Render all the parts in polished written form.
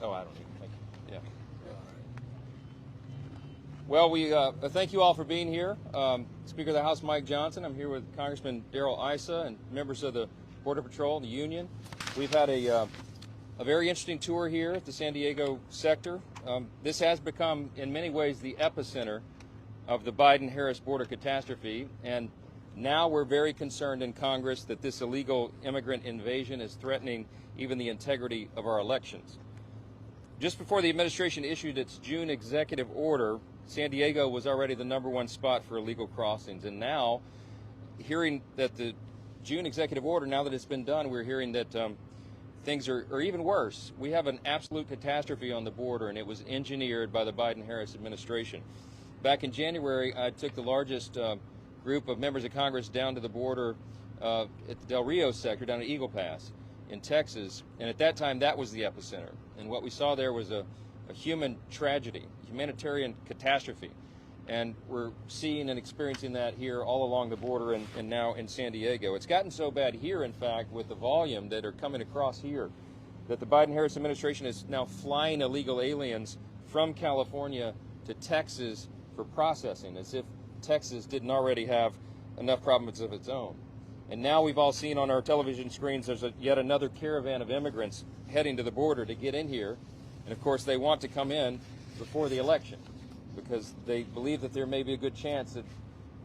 Oh, I don't even think. Yeah. Well, we thank you all for being here. Speaker of the House Mike Johnson. I'm here with Congressman Darrell Issa and members of the Border Patrol and the Union. We've had a very interesting tour here at the San Diego sector. This has become, in many ways, the epicenter of the Biden-Harris border catastrophe, and now we're very concerned in Congress that this illegal immigrant invasion is threatening even the integrity of our elections. Just before the administration issued its June executive order, San Diego was already the #1 spot for illegal crossings, and now, hearing that the June executive order, now that it's been done, we're hearing that things are even worse. We have an absolute catastrophe on the border, and it was engineered by the Biden-Harris administration. Back in January, I took the largest group of members of Congress down to the border at the Del Rio sector, down at Eagle Pass in Texas, and at that time that was the epicenter. And what we saw there was a human tragedy, humanitarian catastrophe. And we're seeing and experiencing that here all along the border and now in San Diego. It's gotten so bad here, in fact, with the volume that are coming across here, that the Biden-Harris administration is now flying illegal aliens from California to Texas for processing, as if Texas didn't already have enough problems of its own. And now we've all seen on our television screens there's yet another caravan of immigrants heading to the border to get in here. And of course they want to come in before the election because they believe that there may be a good chance that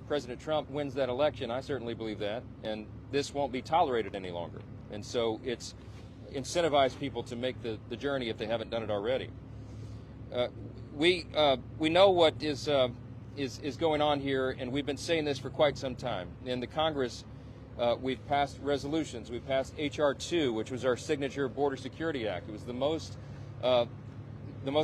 President Trump wins that election. I certainly believe that. And this won't be tolerated any longer. And so it's incentivized people to make the journey if they haven't done it already. We know what is going on here, and we've been saying this for quite some time. In the Congress, we've passed resolutions. We've passed H.R. 2, which was our signature Border Security Act. It was the most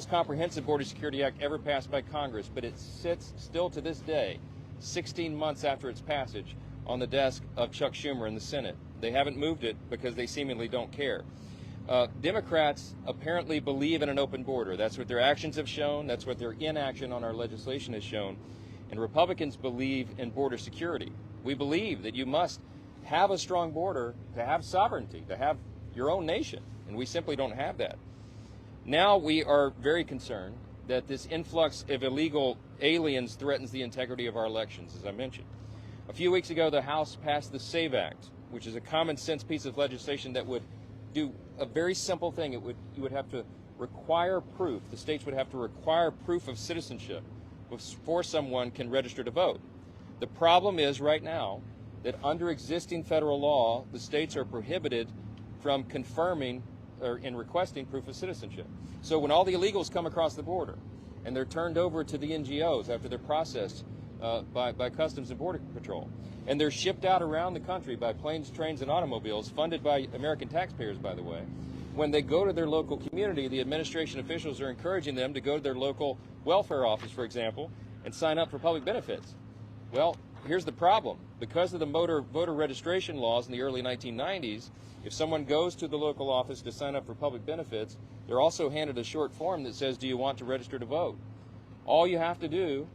comprehensive Border Security Act ever passed by Congress, but it sits still to this day, 16 months after its passage, on the desk of Chuck Schumer in the Senate. They haven't moved it because they seemingly don't care. Democrats apparently believe in an open border. That's what their actions have shown. That's what their inaction on our legislation has shown. And Republicans believe in border security. We believe that you must have a strong border to have sovereignty, to have your own nation. And we simply don't have that. Now we are very concerned that this influx of illegal aliens threatens the integrity of our elections, as I mentioned. A few weeks ago, the House passed the SAVE Act, which is a common sense piece of legislation that would do a very simple thing. You would have to require proof. The states would have to require proof of citizenship before someone can register to vote. The problem is right now that under existing federal law, the states are prohibited from confirming or in requesting proof of citizenship. So when all the illegals come across the border and they're turned over to the NGOs after they're processed by Customs and Border Patrol, and they're shipped out around the country by planes, trains, and automobiles, funded by American taxpayers, by the way. When they go to their local community, the administration officials are encouraging them to go to their local welfare office, for example, and sign up for public benefits. Well, here's the problem. Because of the voter registration laws in the early 1990s, if someone goes to the local office to sign up for public benefits, they're also handed a short form that says, do you want to register to vote? All you have to do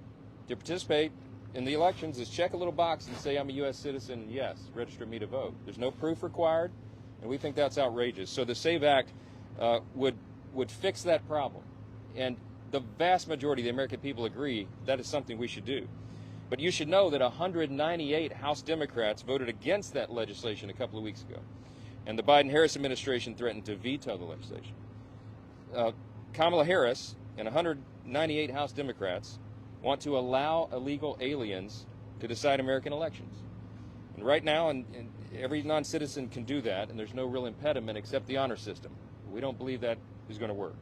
to participate in the elections is check a little box and say, I'm a U.S. citizen, and yes, register me to vote. There's no proof required, and we think that's outrageous. So the SAVE Act would fix that problem. And the vast majority of the American people agree that is something we should do. But you should know that 198 House Democrats voted against that legislation a couple of weeks ago. And the Biden-Harris administration threatened to veto the legislation. Kamala Harris and 198 House Democrats want to allow illegal aliens to decide American elections. And right now, and every non-citizen can do that, and there's no real impediment except the honor system. We don't believe that is going to work.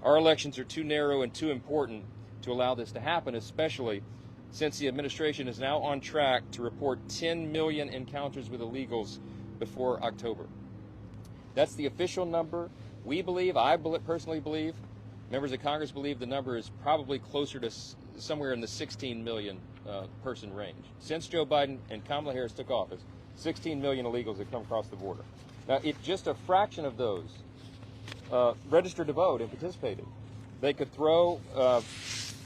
Our elections are too narrow and too important to allow this to happen, especially since the administration is now on track to report 10 million encounters with illegals before October. That's the official number. We believe, I personally believe, members of Congress believe the number is probably closer to somewhere in the 16 million person range. Since Joe Biden and Kamala Harris took office, 16 million illegals have come across the border. Now, if just a fraction of those registered to vote and participated, they could throw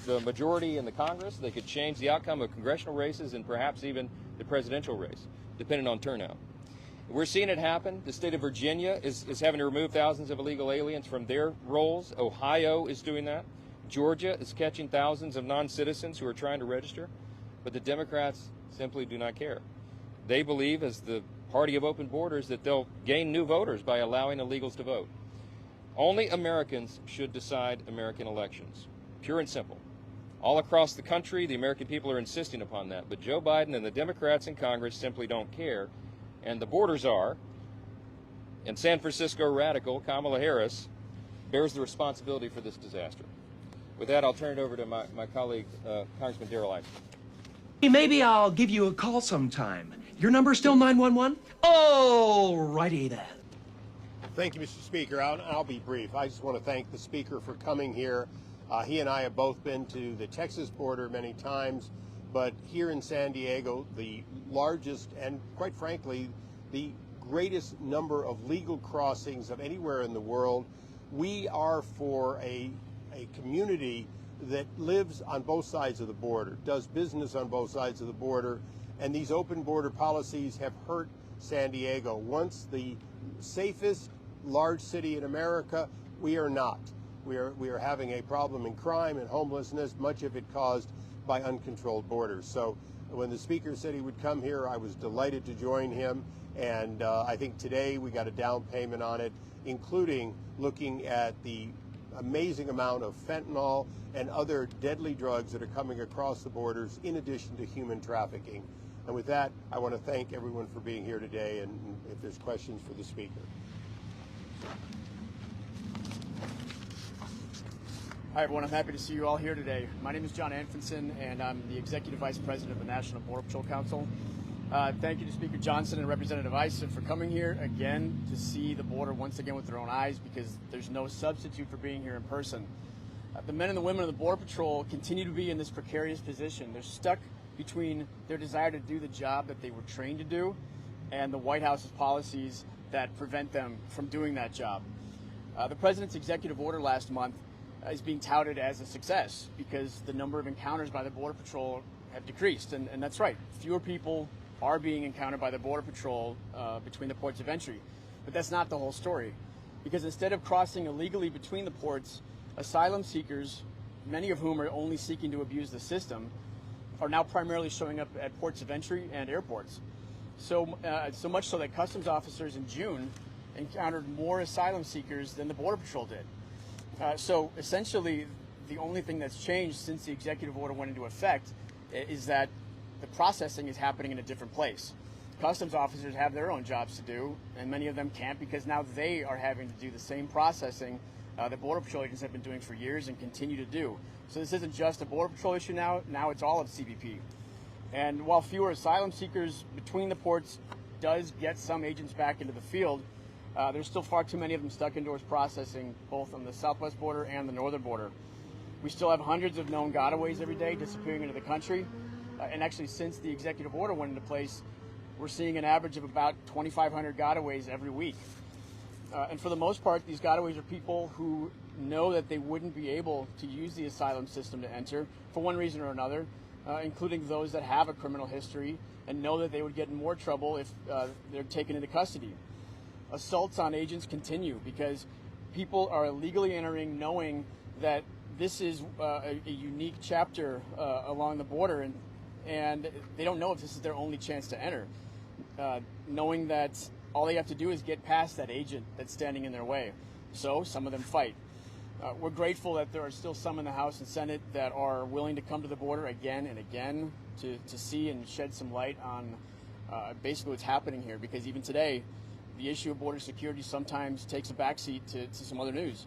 the majority in the Congress, they could change the outcome of congressional races and perhaps even the presidential race, depending on turnout. We're seeing it happen. The state of Virginia is having to remove thousands of illegal aliens from their rolls. Ohio is doing that. Georgia is catching thousands of non-citizens who are trying to register. But the Democrats simply do not care. They believe, as the party of open borders, that they'll gain new voters by allowing illegals to vote. Only Americans should decide American elections. Pure and simple. All across the country, the American people are insisting upon that. But Joe Biden and the Democrats in Congress simply don't care. And the border czar and San Francisco radical Kamala Harris bears the responsibility for this disaster. With that, I'll turn it over to my colleague, Congressman Darrell Issa. Hey, maybe I'll give you a call sometime. Your number's still 911? Oh, righty then. Thank you, Mr. Speaker. I'll be brief. I just want to thank the Speaker for coming here. He and I have both been to the Texas border many times, but here in San Diego, the largest and, quite frankly, the greatest number of legal crossings of anywhere in the world. We are for a community that lives on both sides of the border, does business on both sides of the border, and these open border policies have hurt San Diego. Once the safest large city in America, we are not. We are having a problem in crime and homelessness, much of it caused by uncontrolled borders. So when the Speaker said he would come here, I was delighted to join him. And I think today we got a down payment on it, including looking at the amazing amount of fentanyl and other deadly drugs that are coming across the borders, in addition to human trafficking. And with that, I want to thank everyone for being here today, and if there's questions for the Speaker. Hi, everyone. I'm happy to see you all here today. My name is John Anfinson, and I'm the Executive Vice President of the National Border Patrol Council. Thank you to Speaker Johnson and Representative Issa for coming here again to see the border once again with their own eyes, because there's no substitute for being here in person. The men and the women of the Border Patrol continue to be in this precarious position. They're stuck between their desire to do the job that they were trained to do and the White House's policies that prevent them from doing that job. The President's executive order last month is being touted as a success because the number of encounters by the Border Patrol have decreased, and that's right. Fewer people are being encountered by the Border Patrol between the ports of entry. But that's not the whole story, because instead of crossing illegally between the ports, asylum seekers, many of whom are only seeking to abuse the system, are now primarily showing up at ports of entry and airports. So much so that customs officers in June encountered more asylum seekers than the Border Patrol did. So essentially, the only thing that's changed since the executive order went into effect is that the processing is happening in a different place. Customs officers have their own jobs to do, and many of them can't, because now they are having to do the same processing that Border Patrol agents have been doing for years and continue to do. So this isn't just a Border Patrol issue now it's all of CBP. And while fewer asylum seekers between the ports does get some agents back into the field, there's still far too many of them stuck indoors processing, both on the southwest border and the northern border. We still have hundreds of known gotaways every day disappearing into the country. And actually, since the executive order went into place, we're seeing an average of about 2,500 gotaways every week. And for the most part, these gotaways are people who know that they wouldn't be able to use the asylum system to enter for one reason or another, including those that have a criminal history and know that they would get in more trouble if they're taken into custody. Assaults on agents continue because people are illegally entering knowing that this is a unique chapter along the border, and they don't know if this is their only chance to enter, knowing that all they have to do is get past that agent that's standing in their way. So some of them fight. We're grateful that there are still some in the House and Senate that are willing to come to the border again and again to see and shed some light on basically what's happening here, because even today, the issue of border security sometimes takes a backseat to some other news.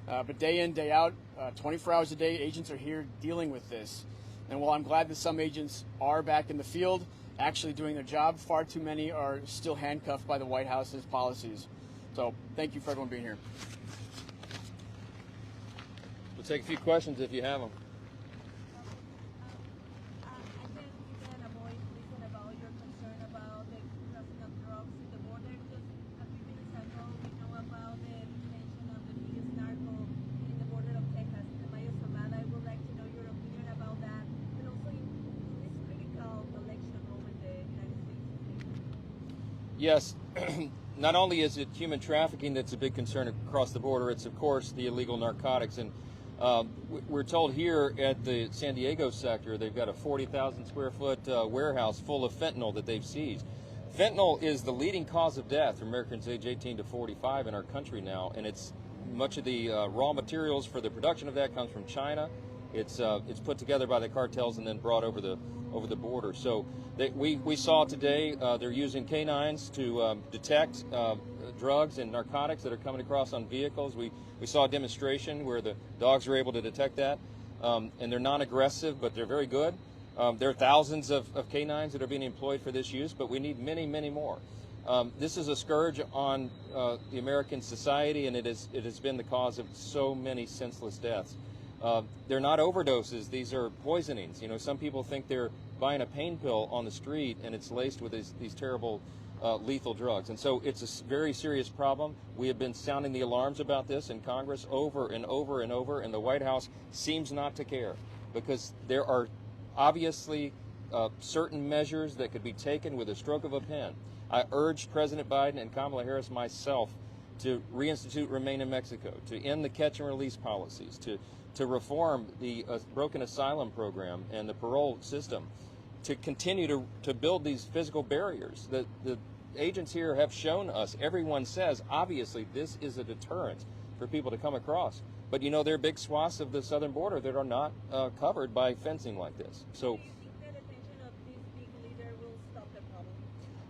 But day in, day out, 24 hours a day, agents are here dealing with this. And while I'm glad that some agents are back in the field, actually doing their job, far too many are still handcuffed by the White House's policies. So thank you for everyone being here. We'll take a few questions if you have them. Yes, not only is it human trafficking that's a big concern across the border, it's, of course, the illegal narcotics. And we're told here at the San Diego sector they've got a 40,000 square foot warehouse full of fentanyl that they've seized. Fentanyl is the leading cause of death for Americans age 18 to 45 in our country now, and it's much of the raw materials for the production of that comes from China. It's put together by the cartels and then brought over the border. So we saw today they're using canines to detect drugs and narcotics that are coming across on vehicles. We saw a demonstration where the dogs are able to detect that, and they're non-aggressive, but they're very good. There are thousands of canines that are being employed for this use, but we need many, many more. This is a scourge on the American society, and it has been the cause of so many senseless deaths. They're not overdoses; these are poisonings. You know, some people think they're buying a pain pill on the street, and it's laced with these terrible lethal drugs. And so it's a very serious problem. We have been sounding the alarms about this in Congress over and over and over, and the White House seems not to care, because there are obviously certain measures that could be taken with a stroke of a pen. I urge President Biden and Kamala Harris, myself, to reinstitute Remain in Mexico, to end the catch and release policies, to reform the broken asylum program and the parole system, to continue to build these physical barriers. The agents here have shown us, everyone says, obviously this is a deterrent for people to come across. But you know, there are big swaths of the southern border that are not covered by fencing like this. So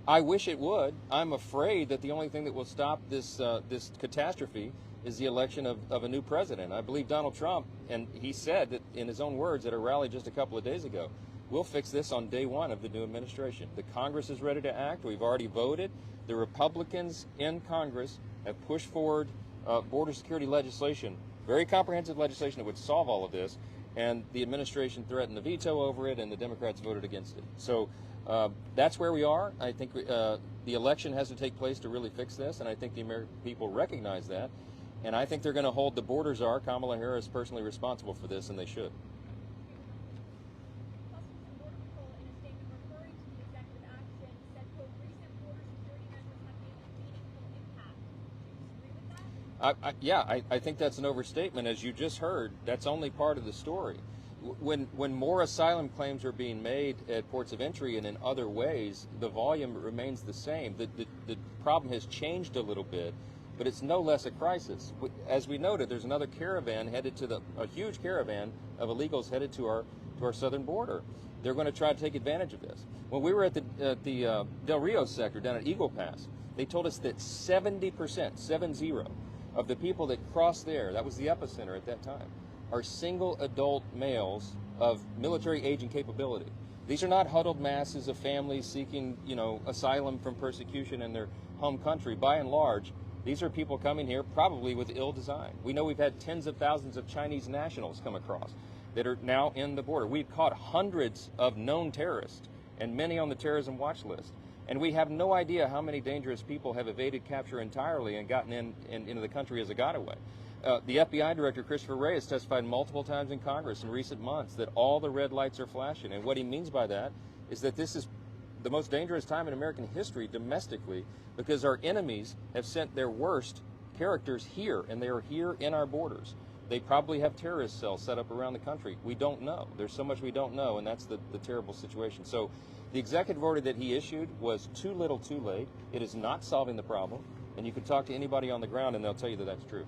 I wish it would. I'm afraid that the only thing that will stop this this catastrophe is the election of a new president. I believe Donald Trump, and he said that in his own words at a rally just a couple of days ago, we'll fix this on day one of the new administration. The Congress is ready to act. We've already voted. The Republicans in Congress have pushed forward border security legislation, very comprehensive legislation that would solve all of this, and the administration threatened to veto over it, and the Democrats voted against it. So that's where we are. I think the election has to take place to really fix this, and I think the American people recognize that. And I think they're going to hold the border czar, Kamala Harris, personally responsible for this, and they should. I think that's an overstatement. As you just heard, that's only part of the story. When more asylum claims are being made at ports of entry and in other ways, the volume remains the same. The problem has changed a little bit, but it's no less a crisis. As we noted, there's another caravan headed to a huge caravan of illegals headed to our southern border. They're going to try to take advantage of this. When we were at the Del Rio sector down at Eagle Pass, they told us that 70%, 70, of the people that crossed there, that was the epicenter at that time, are single adult males of military age and capability. These are not huddled masses of families seeking, asylum from persecution in their home country. By and large, these are people coming here probably with ill design. We know we've had tens of thousands of Chinese nationals come across that are now in the border. We've caught hundreds of known terrorists and many on the terrorism watch list. And we have no idea how many dangerous people have evaded capture entirely and gotten into the country as a getaway. The FBI director, Christopher Wray, has testified multiple times in Congress in recent months that all the red lights are flashing. And what he means by that is that this is the most dangerous time in American history domestically, because our enemies have sent their worst characters here, and they are here in our borders. They probably have terrorist cells set up around the country. We don't know. There's so much we don't know, and that's the terrible situation. So the executive order that he issued was too little too late. It is not solving the problem, and you can talk to anybody on the ground and they'll tell you that that's true.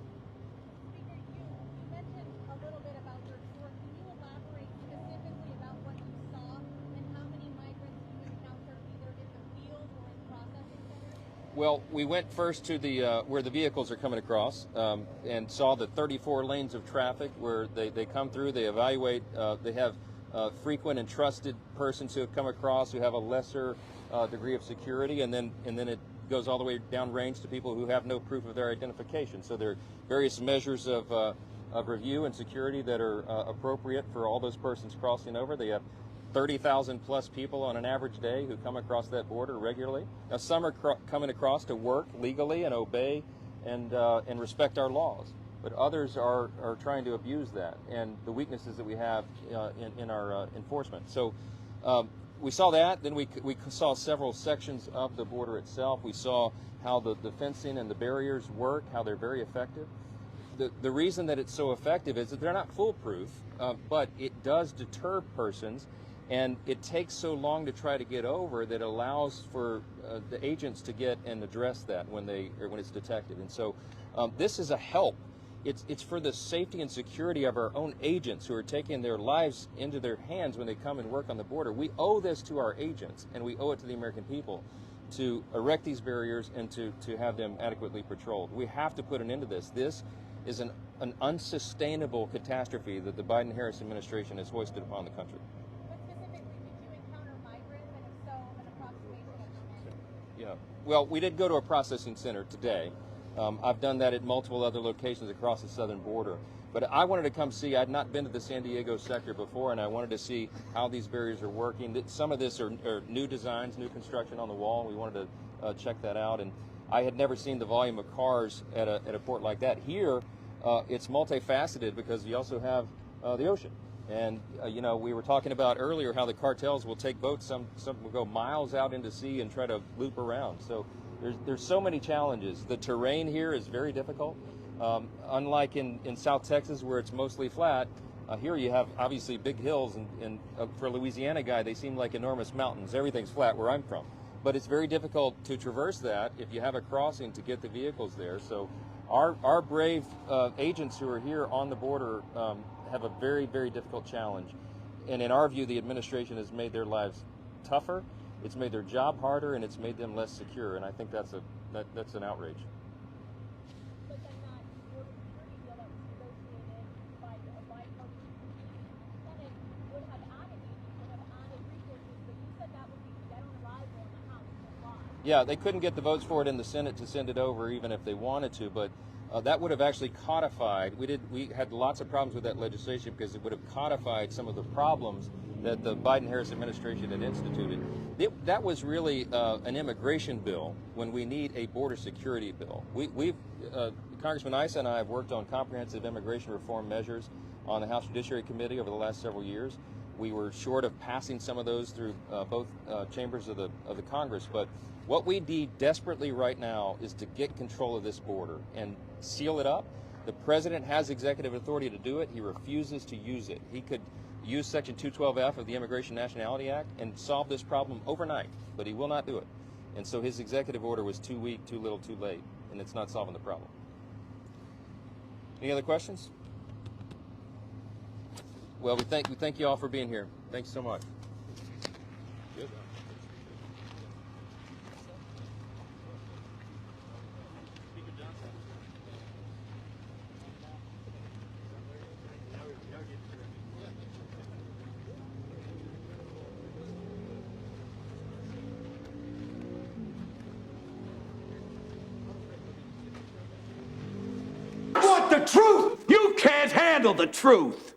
Speaker, you mentioned a little bit about your tour. Can you elaborate specifically about what you saw and how many migrants you encountered either in the field or in processing centers? Well, we went first to the where the vehicles are coming across and saw the 34 lanes of traffic where they come through, they evaluate, they have frequent and trusted persons who have come across who have a lesser degree of security, and then it goes all the way down range to people who have no proof of their identification. So there are various measures of review and security that are appropriate for all those persons crossing over. They have 30,000 plus people on an average day who come across that border regularly. Now some are coming across to work legally and obey and respect our laws, but others are trying to abuse that and the weaknesses that we have in our enforcement. So we saw that. Then we saw several sections of the border itself. We saw how the fencing and the barriers work, how they're very effective. The reason that it's so effective is that they're not foolproof, but it does deter persons, and it takes so long to try to get over that allows for the agents to get and address that when it's detected. And so this is a help. It's for the safety and security of our own agents who are taking their lives into their hands when they come and work on the border. We owe this to our agents, and we owe it to the American people to erect these barriers and to have them adequately patrolled. We have to put an end to this. This is an unsustainable catastrophe that the Biden-Harris administration has hoisted upon the country. But specifically, did you encounter migrants, and if so, an approximation of how many? Yeah. Well, we did go to a processing center today. I've done that at multiple other locations across the southern border. But I wanted to come see. I'd not been to the San Diego sector before, and I wanted to see how these barriers are working. Some of this are new designs, new construction on the wall. We wanted to check that out. And I had never seen the volume of cars at a port like that. Here, it's multifaceted because you also have the ocean. And, you know, we were talking about earlier how the cartels will take boats. Some will go miles out into sea and try to loop around. So there's so many challenges. The terrain here is very difficult. Unlike in South Texas where it's mostly flat, here you have obviously big hills, and for a Louisiana guy, they seem like enormous mountains. Everything's flat where I'm from. But it's very difficult to traverse that if you have a crossing to get the vehicles there. So our brave agents who are here on the border have a very, very difficult challenge. And in our view, the administration has made their lives tougher, it's made their job harder, and it's made them less secure. And I think that's an outrage. But then that border security deal that was negotiated by the bipartisan Senate would have added resources, but you said that would be dead on arrival in the House and law. Yeah, they couldn't get the votes for it in the Senate to send it over, even if they wanted to, but that would have actually codified. We had lots of problems with that legislation because it would have codified some of the problems that the Biden-Harris administration had instituted. That was really an immigration bill when we need a border security bill. Congressman Issa and I have worked on comprehensive immigration reform measures on the House Judiciary Committee over the last several years. We were short of passing some of those through both chambers of the Congress, but what we need desperately right now is to get control of this border and seal it up. The president has executive authority to do it. He refuses to use it. He could use Section 212F of the Immigration Nationality Act and solve this problem overnight, but he will not do it. And so his executive order was too weak, too little, too late, and it's not solving the problem. Any other questions? Well, we thank you all for being here. Thanks so much. Good. I want the truth! You can't handle the truth!